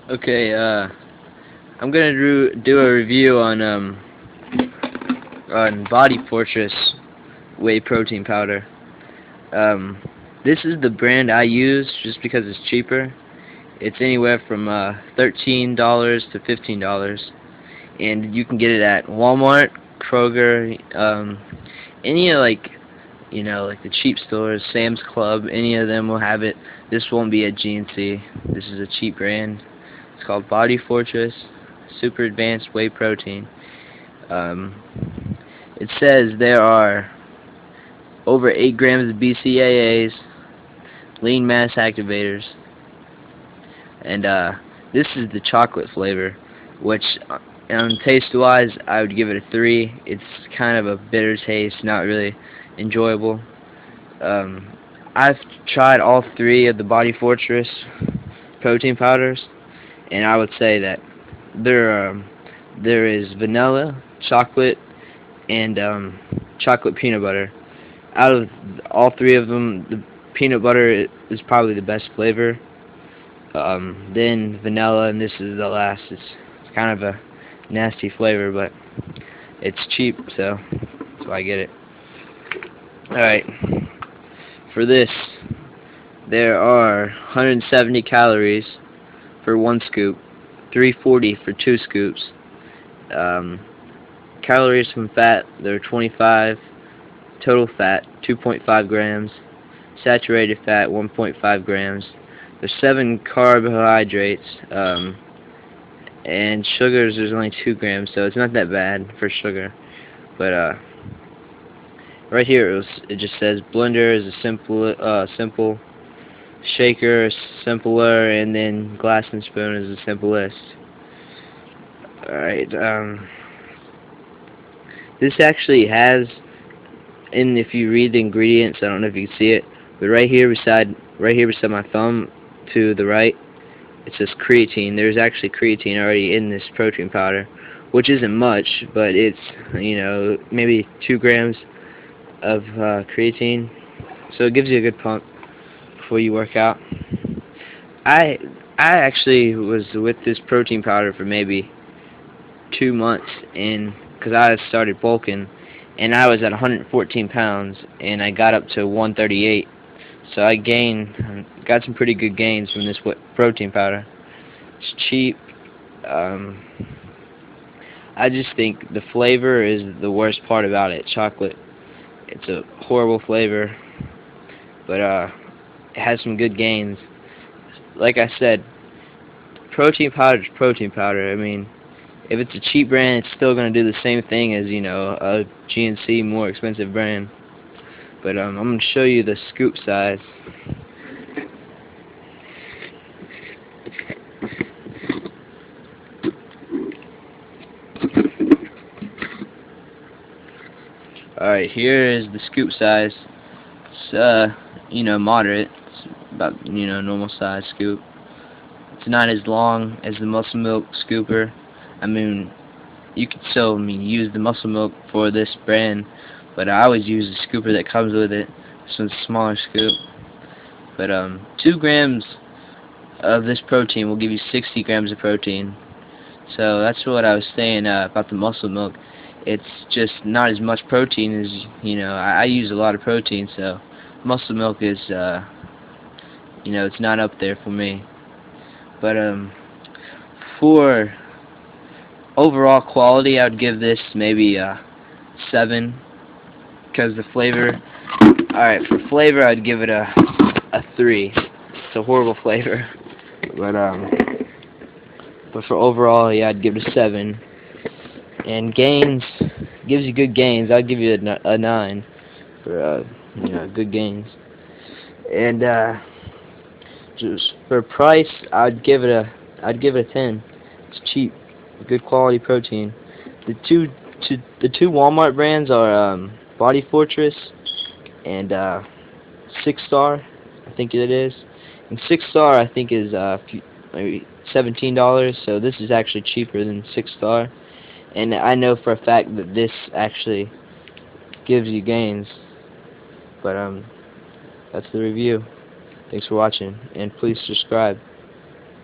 Okay, I'm gonna do a review on Bodyfortress whey protein powder. Um, this is the brand I use just because it's cheaper. It's anywhere from $13 to $15, and you can get it at Walmart, Kroger, any of like the cheap stores, Sam's Club. Any of them will have it. This won't be at GNC. This is a cheap brand. It's called Bodyfortress Super Advanced Whey Protein. Um, it says there are over 8 grams of BCAAs, lean mass activators, and this is the chocolate flavor, which taste-wise I would give it a 3. It's kind of a bitter taste, not really enjoyable. I've tried all 3 of the Bodyfortress protein powders, and I would say that there is vanilla, chocolate, and chocolate peanut butter. Out of all 3 of them, the peanut butter is probably the best flavor. Then vanilla, and this is the last. It's kind of a nasty flavor, but it's cheap, so that's why I get it. Alright, for this, there are 170 calories for 1 scoop, 340 for 2 scoops. Calories from fat, there are 25. Total fat, 2.5 grams. Saturated fat, 1.5 grams. There's 7 carbohydrates, and sugars, there's only 2 grams, so it's not that bad for sugar. But right here it just says blender is a simple, shaker simpler, and then glass and spoon is the simplest. Alright, this actually has, and if you read the ingredients, I don't know if you can see it, but right here beside my thumb to the right, it says creatine. There's actually creatine already in this protein powder, which isn't much, but it's, maybe 2 grams of creatine, so it gives you a good pump before you work out. I actually was with this protein powder for maybe 2 months, and because I started bulking, and I was at 114 pounds, and I got up to 138. So I got some pretty good gains from this protein powder. It's cheap. I just think the flavor is the worst part about it. Chocolate. It's a horrible flavor, but it has some good gains. Like I said, protein powder is protein powder. I mean, if it's a cheap brand, it's still going to do the same thing as, a GNC more expensive brand. But I'm going to show you the scoop size. Alright, here is the scoop size. It's, moderate. It's about, normal size scoop. It's not as long as the Muscle Milk scooper. I mean, you could still use the Muscle Milk for this brand, but I always use the scooper that comes with it. This one's a smaller scoop. But 2 grams of this protein will give you 60 grams of protein. So that's what I was saying about the Muscle Milk. It's just not as much protein as, I use a lot of protein, so Muscle Milk is, it's not up there for me. But for overall quality, I would give this maybe a 7, because the flavor. Alright, for flavor, I'd give it a 3. It's a horrible flavor, but for overall, yeah, I'd give it a 7. And gains, gives you good gains. I'd give you a 9 for good gains. And just for price, I'd give it a 10. It's cheap, good quality protein. The two Walmart brands are Bodyfortress and 6 Star, I think it is. And 6 Star, I think, is maybe $17. So this is actually cheaper than 6 Star. And I know for a fact that this actually gives you gains. But that's the review. Thanks for watching, and please subscribe.